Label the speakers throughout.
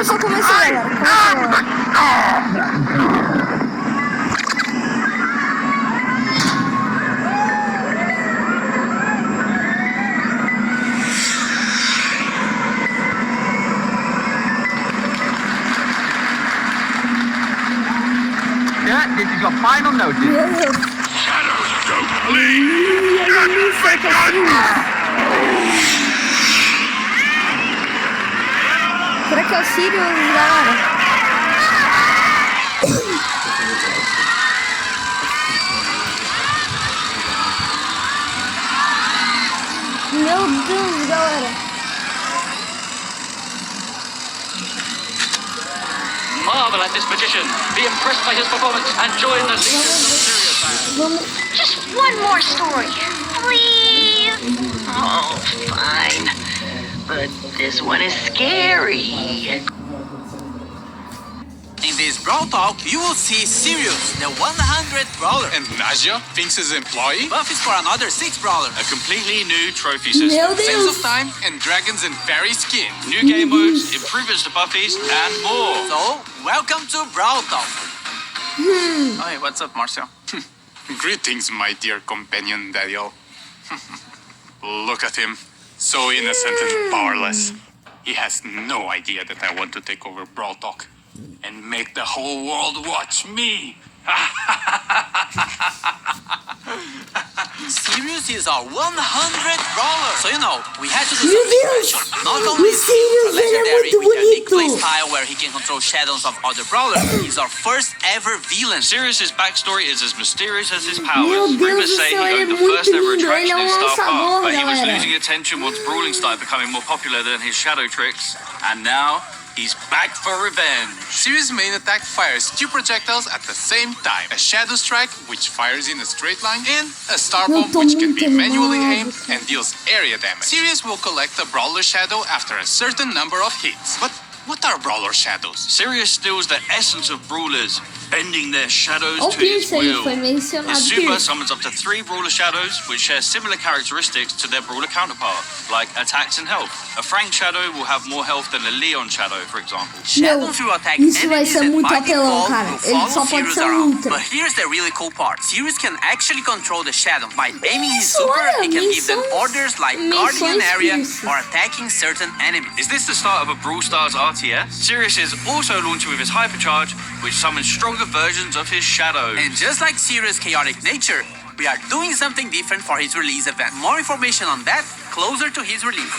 Speaker 1: Começou, galera.
Speaker 2: Yeah, this is your final notice.
Speaker 1: Meu Deus.
Speaker 3: Shadows don't bleed. Get
Speaker 1: Será que é o Sirius, galera? Meu Deus, galera.
Speaker 4: Marvel at this magician. Be impressed by his performance and join the legions of Sirius fans.
Speaker 1: Vamos.
Speaker 5: Just one more story, please. Oh, fine. But this one is scary.
Speaker 6: In this Brawl Talk, you will see Sirius, the 100th Brawler,
Speaker 7: And Nadia, Finks' employee,
Speaker 6: buffs for another 6 Brawlers.
Speaker 7: a completely new trophy system,
Speaker 1: Meu
Speaker 7: Sense
Speaker 1: Deus.
Speaker 7: of Time, and Dragons and Fairy skin.
Speaker 4: New game modes, improvements to buffies, and more.
Speaker 6: So, welcome to Brawl Talk.
Speaker 7: Hi, what's up, Marcel? Greetings, my dear companion, Daniel. Look at him, so innocent and powerless. He has no idea that I want to take over Brawl Talk and make the whole world watch me.
Speaker 6: Sirius is our 100th Brawler. So, we had to do
Speaker 1: Meu
Speaker 6: something
Speaker 1: Deus.
Speaker 6: special. Not only
Speaker 1: O
Speaker 6: is he
Speaker 1: Sirius, ele é
Speaker 6: legendary
Speaker 1: muito
Speaker 6: with a unique
Speaker 1: bonito.
Speaker 6: playstyle where he can control shadows of other Brawlers, he's our first ever villain.
Speaker 4: Sirius's backstory is as mysterious as his
Speaker 1: Meu
Speaker 4: powers.
Speaker 1: Deus
Speaker 4: Rumors
Speaker 1: do
Speaker 4: say he
Speaker 1: céu, ele é
Speaker 4: owned the
Speaker 1: muito
Speaker 4: first ever
Speaker 1: lindo. Ele
Speaker 4: attraction
Speaker 1: é
Speaker 4: in
Speaker 1: um
Speaker 4: Star Park,
Speaker 1: lançador,
Speaker 4: but he was
Speaker 1: galera.
Speaker 4: losing attention once brawling started becoming more popular than his shadow tricks, and now he's back for revenge.
Speaker 7: Sirius' main attack fires 2 projectiles at the same time. A Shadow Strike, which fires in a straight line, and a Star
Speaker 1: Eu
Speaker 7: Bomb,
Speaker 1: tô
Speaker 7: which can
Speaker 1: muito
Speaker 7: be manually
Speaker 1: animado.
Speaker 7: aimed and deals area damage. Sirius will collect a Brawler Shadow after a certain number of hits. But what are Brawler Shadows?
Speaker 4: Sirius steals the essence of brawlers, bending their shadows
Speaker 1: O
Speaker 4: to his
Speaker 1: Pierce aí
Speaker 4: will.
Speaker 1: foi mencionado.
Speaker 4: His super
Speaker 1: Pierce.
Speaker 4: summons up to 3 brawler shadows, which share similar characteristics to their brawler counterpart, like attacks and health. A Frank shadow will have more health than a Leon shadow, for example.
Speaker 6: Shadows will attack
Speaker 1: isso vai
Speaker 6: enemies
Speaker 1: ser
Speaker 6: and
Speaker 1: muito
Speaker 6: by
Speaker 1: apelão,
Speaker 6: default
Speaker 1: cara.
Speaker 6: will
Speaker 1: Ele
Speaker 6: follow
Speaker 1: só pode
Speaker 6: Sirius
Speaker 1: ser um
Speaker 6: around.
Speaker 1: ultra.
Speaker 6: But here's the really cool part. Sirius can actually control the shadow. By aiming his
Speaker 1: Isso
Speaker 6: super,
Speaker 1: é,
Speaker 6: he can give them
Speaker 1: menções-
Speaker 6: orders like guarding an
Speaker 1: menções
Speaker 6: area
Speaker 1: Pierce.
Speaker 6: or attacking certain enemies.
Speaker 4: Is this the start of a Brawl Stars RTS? Sirius is also launching with his Hypercharge, which summons stronger versions of his shadows.
Speaker 6: And just like Sirius' chaotic nature, we are doing something different for his release event. More information on that closer to his release.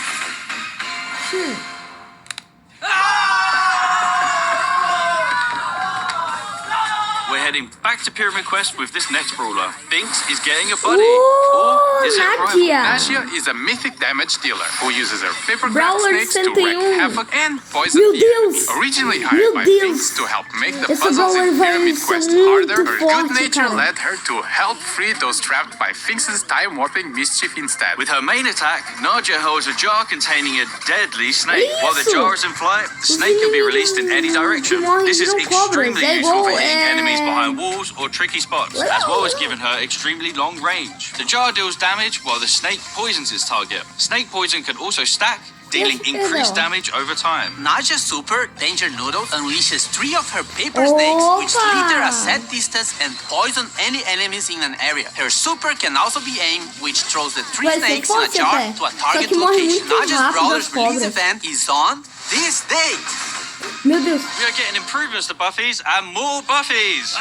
Speaker 4: We're heading back to Pyramid Quest with this next brawler. Binks is getting a buddy.
Speaker 1: Oh,
Speaker 4: Or is it a rival?
Speaker 1: Nadia.
Speaker 7: Nadia is a mythic damage dealer who uses her paper craft
Speaker 1: Brawler
Speaker 7: snakes to wreak
Speaker 1: 101.
Speaker 7: havoc and poison
Speaker 1: Meu
Speaker 7: the
Speaker 1: Deus.
Speaker 7: enemy. Originally
Speaker 1: Meu
Speaker 7: hired by
Speaker 1: Deus.
Speaker 7: Finks to help make the
Speaker 1: Esse
Speaker 7: puzzles
Speaker 1: Brawler
Speaker 7: in
Speaker 1: vai
Speaker 7: Pyramid
Speaker 1: ser
Speaker 7: Quest
Speaker 1: muito
Speaker 7: harder, her good
Speaker 1: forte,
Speaker 7: nature
Speaker 1: cara.
Speaker 7: led her to help free those trapped by Finks' time-warping mischief instead.
Speaker 4: With her main attack, Nadia holds a jar containing a deadly snake. While the
Speaker 1: Isso.
Speaker 4: jar is in flight, the snake can be released in any direction. This is extremely useful for hitting enemies behind walls or tricky spots, as well as giving her extremely long range. The jar deals damage while the snake poisons its target. Snake poison can also stack, dealing increased damage over time.
Speaker 6: Nadia's super, Danger Noodles, unleashes 3 of her paper snakes, which
Speaker 1: Opa!
Speaker 6: slither a set distance and poison any enemies in an area. Her super can also be aimed, which throws the 3
Speaker 1: Vai ser
Speaker 6: snakes in a
Speaker 1: forte
Speaker 6: jar
Speaker 1: até.
Speaker 6: to a
Speaker 1: Só
Speaker 6: target
Speaker 1: que morre
Speaker 6: location.
Speaker 1: muito
Speaker 6: Nadia's
Speaker 1: rápido
Speaker 6: Brawler's
Speaker 1: as
Speaker 6: release
Speaker 1: cobras.
Speaker 6: event is on this date.
Speaker 1: Meu Deus.
Speaker 4: We are getting improvements to buffies and more buffies.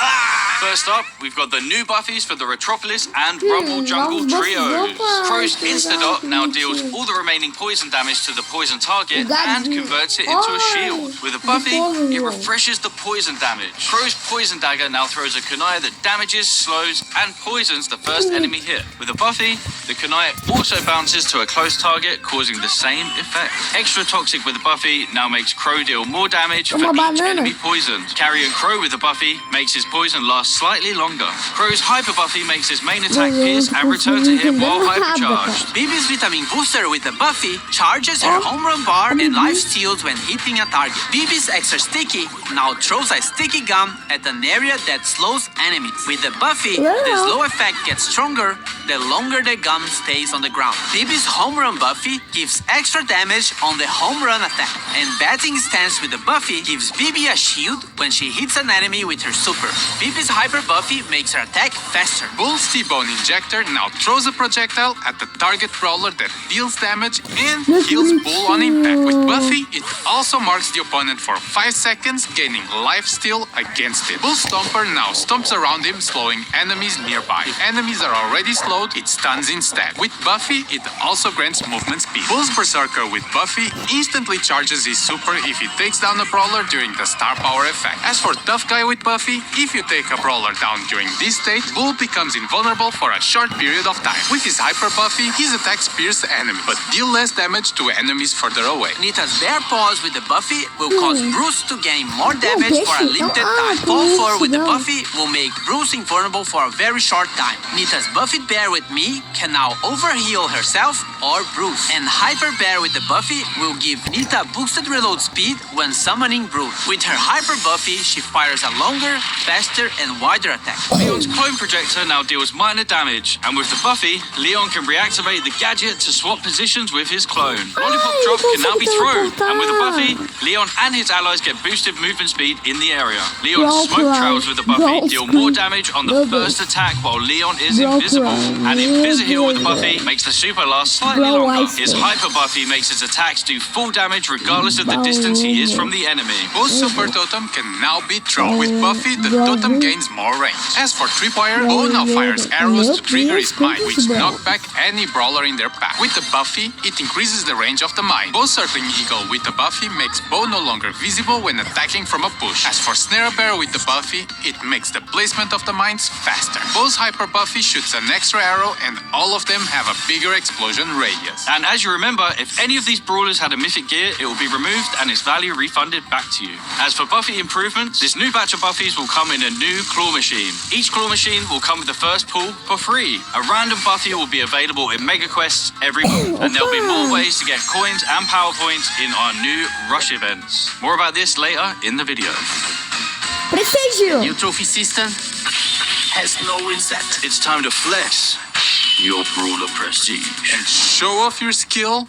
Speaker 4: First up, we've got the new buffies for the Retropolis and Rumble Jungle
Speaker 1: novos buffs.
Speaker 4: trios.
Speaker 1: Opa,
Speaker 4: Crow's
Speaker 1: que
Speaker 4: Instadot
Speaker 1: legal,
Speaker 4: now
Speaker 1: que
Speaker 4: deals
Speaker 1: bonitinho.
Speaker 4: all the remaining poison damage to the poison target
Speaker 1: O
Speaker 4: and
Speaker 1: gadinho.
Speaker 4: converts it into a
Speaker 1: Ai,
Speaker 4: shield. With a
Speaker 1: do
Speaker 4: buffy,
Speaker 1: povo,
Speaker 4: it
Speaker 1: João.
Speaker 4: refreshes the poison damage. Crow's Poison Dagger now throws a kunai that damages, slows, and poisons the first enemy hit. With a buffy, the kunai also bounces to a close target, causing the same effect. Extra Toxic with a buffy now makes Crow deal more damage,
Speaker 1: uma
Speaker 4: each
Speaker 1: banana.
Speaker 4: enemy poisoned. Carrying Crow with the Buffy makes his poison last slightly longer. Crow's Hyper Buffy makes his main attack pierce and return to him while hypercharged.
Speaker 6: Bibi's vitamin booster with the Buffy charges her home run bar and life steals when hitting a target. Bibi's extra sticky now throws a sticky gum at an area that slows enemies. With the Buffy, the slow effect gets stronger the longer the gum stays on the ground. Bibi's home run Buffy gives extra damage on the home run attack. And batting stance with the Buffy gives Bibi a shield when she hits an enemy with her super. Bibi's Hyper Buffy makes her attack faster.
Speaker 7: Bull's T-Bone Injector now throws a projectile at the target brawler that deals damage and heals Bull on impact. With Buffy, it also marks the opponent for 5 seconds, gaining life steal against it. Bull Stomper now stomps around him, slowing enemies nearby. If enemies are already slowed, it stuns instead. With Buffy, it also grants movement speed. Bull's Berserker with Buffy instantly charges his super if he takes down a brawler during the star power effect. As for Tough Guy with Buffy, if you take a brawler down during this state, Bull becomes invulnerable for a short period of time. With his Hyper Buffy, his attacks pierce enemies, but deal less damage to enemies further away.
Speaker 6: Nita's Bear Paws with the Buffy will cause Bruce to gain more damage for a limited time. Fall Fur with the Buffy will make Bruce invulnerable for a very short time. Nita's Buffet Bear with me can now overheal herself or Bruce. And Hyper Bear with the Buffy will give Nita boosted reload speed when summoning Bruce. With her Hyper Buffy, she fires a longer, faster, and wider attack.
Speaker 4: Leon's clone projector now deals minor damage, and with the Buffy, Leon can reactivate the gadget to swap positions with his clone. Lollipop Drop can now be thrown, and with the Buffy, Leon and his allies get boosted movement speed in the area. Leon's smoke trails with the Buffy deal more damage on the first attack while Leon is invisible, and Invisiheal with the Buffy makes the super last slightly longer. His Hyper Buffy makes his attacks do full damage regardless of the distance he is from the enemy.
Speaker 7: Bo's Super Totem can now be thrown. With Buffy, the totem gains more range. As for Tripwire, Bo now fires arrows to trigger his mine, which knock back any brawler in their path. With the Buffy, it increases the range of the mine. Bo's Circling Eagle with the Buffy makes Bo no longer visible when attacking from a push. As for Snare Bear with the Buffy, it makes the placement of the mines faster. Bo's Hyper Buffy shoots an extra arrow, and all of them have a bigger explosion radius.
Speaker 4: And as you remember, if any of these brawlers had a mythic gear, it will be removed and its value refunded back to you. As for Buffy improvements, this new batch of Buffies will come in a new claw machine. Each claw machine will come with the first pull for free. A random Buffy will be available in Mega Quests every month, and there'll be more ways to get coins and power points in our new Rush events. More about this later in the video.
Speaker 1: Prestígio.
Speaker 6: New trophy system has no reset.
Speaker 4: It's time to flex your brawler prestige.
Speaker 7: And show off your skill.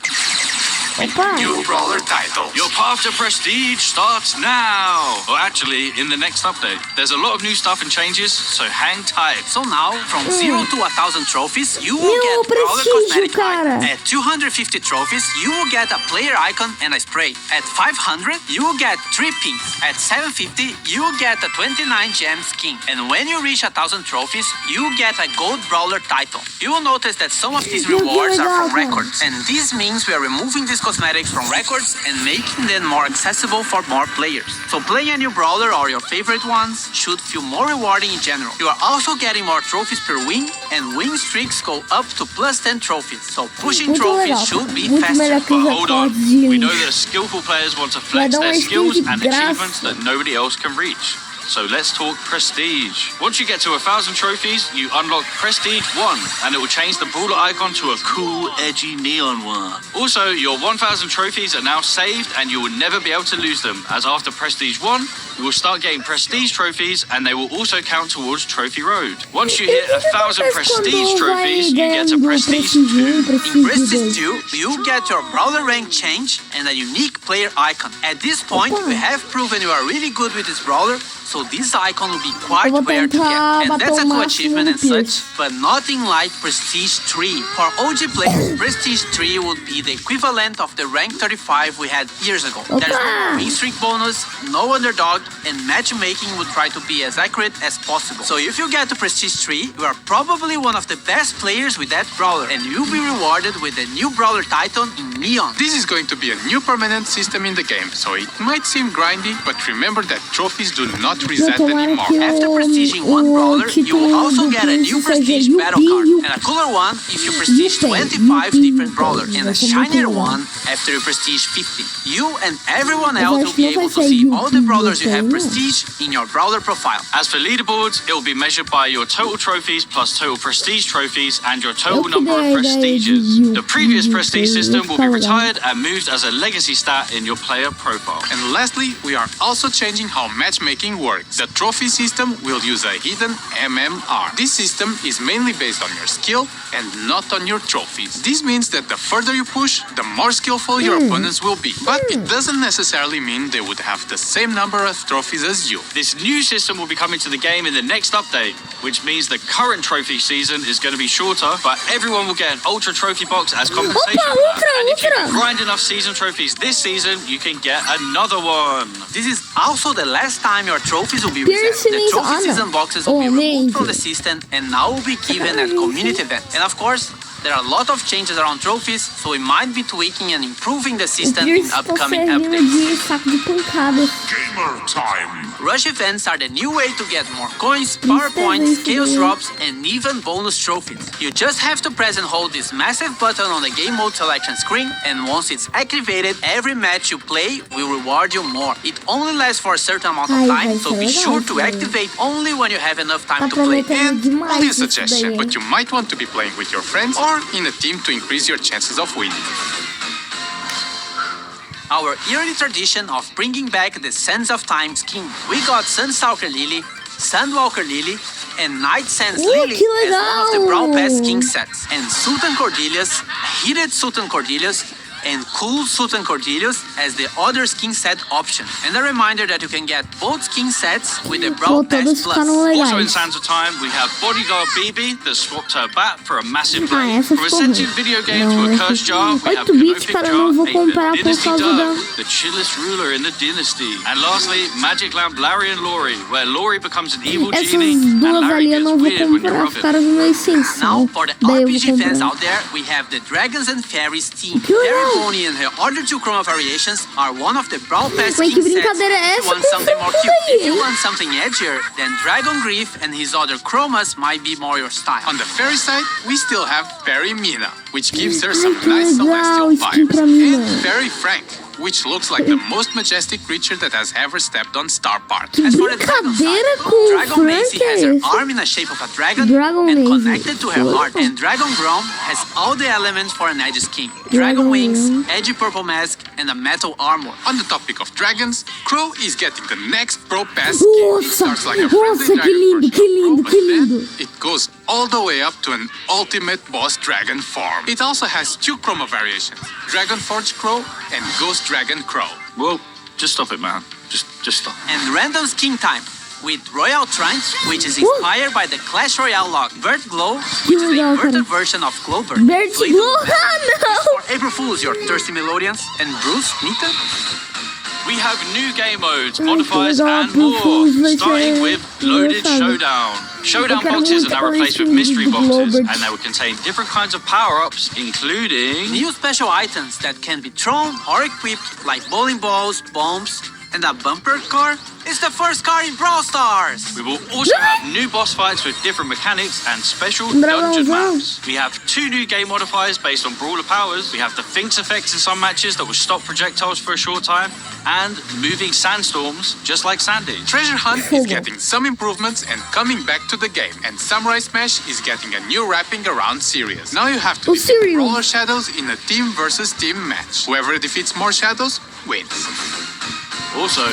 Speaker 1: Opa.
Speaker 7: New brawler title.
Speaker 4: Your path to prestige starts now! Or actually, in the next update. There's a lot of new stuff and changes, so hang tight.
Speaker 6: So now, from 0 to 1,000 trophies, you will
Speaker 1: Meu
Speaker 6: get brawler
Speaker 1: prestígio,
Speaker 6: cosmetic
Speaker 1: cara.
Speaker 6: icon. At 250 trophies, you will get a player icon and a spray. At 500, you will get 3 pins. At 750, you will get a 29 gem skin. And when you reach 1,000 trophies, you will get a gold brawler title. You will notice that some of these rewards are from records. And this means we are removing these cosmetics from records and making them more accessible for more players. So playing a new brawler or your favorite ones should feel more rewarding in general. You are also getting more trophies per win, and win streaks go up to plus 10 trophies. So pushing trophies should be faster.
Speaker 4: But hold on, we know that skillful players want to flex their skills and achievements that nobody else can reach. So let's talk prestige. Once you get to 1,000 trophies, you unlock Prestige 1, and it will change the brawler icon to a cool, edgy neon one. Also, your 1,000 trophies are now saved, and you will never be able to lose them, as after Prestige 1, you will start getting Prestige trophies, and they will also count towards Trophy Road. Once you hit 1,000 Prestige trophies, you get to Prestige 2.
Speaker 6: In Prestige 2, you get your brawler rank change and a unique player icon. At this point, we have proven you are really good with this brawler, so this icon will be quite rare to get. And that's a cool achievement and such, but nothing like Prestige 3. For OG players, Prestige 3 would be the equivalent of the rank 35 we had years ago. There's no win streak bonus, no underdog, and matchmaking would try to be as accurate as possible. So if you get to Prestige 3, you are probably one of the best players with that brawler, and you'll be rewarded with a new brawler title in Neon.
Speaker 7: This is going to be a new permanent system in the game, so it might seem grindy, but remember that trophies do not won't reset anymore.
Speaker 6: After prestiging one brawler, you will also get a new prestige battle card, and a cooler one if you prestige 25 different brawlers, and a shinier one after you prestige 50. You and everyone else will be able to see all the brawlers you have prestige in your brawler profile.
Speaker 4: As for leaderboards, it will be measured by your total trophies plus total prestige trophies and your total number of prestiges. The previous prestige system will be retired and moved as a legacy stat in your player profile.
Speaker 7: And lastly, we are also changing how matchmaking works. The trophy system will use a hidden MMR. This system is mainly based on your skill and not on your trophies. This means that the further you push, the more skillful your opponents will be. But it doesn't necessarily mean they would have the same number of trophies as you.
Speaker 4: This new system will be coming to the game in the next update, which means the current trophy season is going to be shorter, but everyone will get an ultra trophy box as compensation. And if you can grind enough season trophies this season, you can get another one.
Speaker 6: This is also the last time your trophies will be reset. The trophy season boxes will be removed from the system and now will be given at community events. And of course, there are a lot of changes around trophies, so we might be tweaking and improving the system in upcoming updates.
Speaker 3: Gamer time.
Speaker 6: Rush events are the new way to get more coins, power points, chaos drops, and even bonus trophies. You just have to press and hold this massive button on the game mode selection screen, and once it's activated, every match you play will reward you more. It only lasts for a certain amount of time, so be sure to activate only when you have enough time to play.
Speaker 7: And only a suggestion, but you might want to be playing with your friends or in a team to increase your chances of winning.
Speaker 6: Our yearly tradition of bringing back the Sands of Time skin. We got Sunstalker Lily, Sandwalker Lily, and Night Sands Lily as one of the Brawl Pass skin sets. And Sultan Cordelius, Heated Sultan Cordelius, and Cool Sultan Cordelius as the other skin set option. And a reminder that you can get both skin sets with the Brawl Pass Plus.
Speaker 4: Also in Sands of Time, we have Bodyguard BB that swapped her bat for a massive blade. From a sentient video game to a cursed jar, we have Canopic Jar, a Dynasty Dove, the chillest ruler in the dynasty. And lastly, Magic Lamp Larry and Lori, where Lori becomes an evil genie and Larry gets weird when you rub it.
Speaker 6: Now, for the RPG fans out there, we have the Dragons and Fairies team. Bonnie and her other two chroma variations are one of the Brawl Pass skin sets. If you want something more cute, if you want something edgier, then Dragon Grief and his other chromas might be more your style.
Speaker 7: On the fairy side, we still have Fairy Mina, which gives her some nice celestial vibes, and Fairy Frank, which looks like the most majestic creature that has ever stepped on Star Park.
Speaker 6: As for the dragon side, Dragon Macy has her arm in the shape of a dragon and connected to her heart, and Dragon Grom has all the elements for an edge skin. Dragon wings, edgy purple mask, and a metal armor.
Speaker 7: On the topic of dragons, Crow is getting the next Pro Pass skin. It starts like a friendly dragon version of Crow, but then it goes all the way up to an ultimate boss dragon form. It also has two chroma variations, Dragon Forge Crow and Ghost Dragon Crow.
Speaker 4: Well, just stop it, man. Just stop.
Speaker 6: And random skin time with Royal Trunch, which is inspired by the Clash Royale lock. Vert Glow, which is the inverted version of Clover.
Speaker 1: Vert Glow,
Speaker 6: for April Fools, your thirsty melodians. And Bruce, Nita.
Speaker 4: We have new game modes, modifiers, and more, starting with Loaded Showdown. Showdown boxes are now replaced with mystery boxes, and they will contain different kinds of power-ups, including
Speaker 6: new special items that can be thrown or equipped, like bowling balls, bombs, and a bumper car. It's the first car in Brawl Stars!
Speaker 4: We will also have new boss fights with different mechanics and special dungeon maps. We have two new game modifiers based on Brawler powers. We have the Finks effects in some matches that will stop projectiles for a short time, and moving sandstorms, just like Sandy.
Speaker 7: Treasure Hunt is getting some improvements and coming back to the game, and Samurai Smash is getting a new wrapping around series. Now you have to defeat Brawler Shadows in a team versus team match. Whoever defeats more shadows wins.
Speaker 4: Also,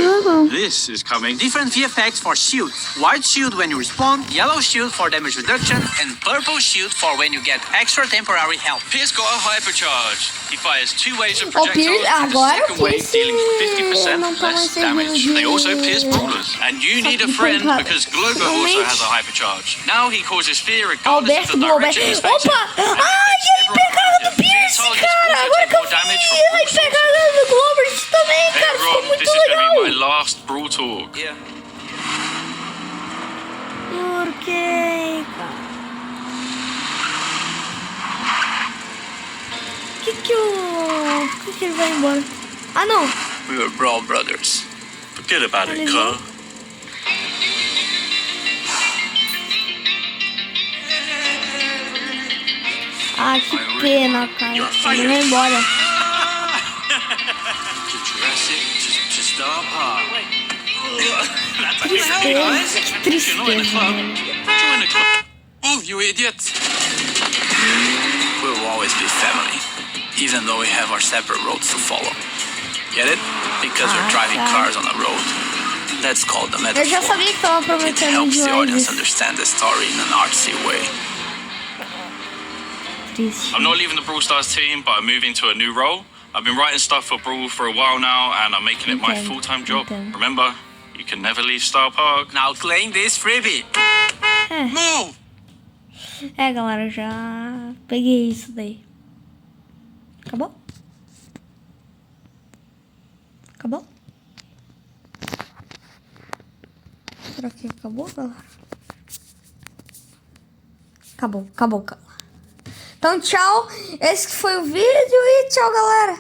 Speaker 4: this is coming.
Speaker 6: Different VFX for shields. White shield when you respawn, yellow shield for damage reduction, and purple shield for when you get extra temporary health.
Speaker 4: Pierce got a hypercharge. He fires two waves of projectiles, and the second wave dealing 50% less damage. They also pierce brawlers. And you need a friend because Globo also has a hypercharge. Now he causes fear regardless of the direction he's facing.
Speaker 1: Ai, ele pegava do Pierce, cara! Agora que eu vi, ele pegava do Globo também, cara! Ficou muito legal!
Speaker 4: This is going to be my last Brawl talk.
Speaker 6: Yeah.
Speaker 1: Por que, cara? Por que ele vai embora? Ah, não!
Speaker 2: We were Brawl brothers. Forget about it, cuz.
Speaker 1: Ah, que pena, cara. Eu vou embora. Tristeza, que tristeza, mano.
Speaker 7: Move, you idiot!
Speaker 6: We'll always be family, even though we have our separate roads to follow. Get it? Because we're driving cars on a road. That's called the
Speaker 1: Eu
Speaker 6: metaphor.
Speaker 1: já sabia que tava
Speaker 6: It
Speaker 1: prometendo
Speaker 6: helps the audience
Speaker 1: demais.
Speaker 6: understand the story in an artsy way.
Speaker 1: Triste.
Speaker 4: I'm not leaving the Brawl Stars team, but I'm moving to a new role. I've been writing stuff for Brawl for a while now, and I'm making it my
Speaker 1: Entendo,
Speaker 4: full-time job.
Speaker 1: entendo.
Speaker 4: Remember, you can never leave Star Park.
Speaker 6: Now claim this freebie.
Speaker 7: Move!
Speaker 1: É, galera, já peguei isso daí. Acabou? Acabou? Será que acabou, galera? Acabou, acabou, galera. Então, tchau. Esse que foi o vídeo e tchau, galera.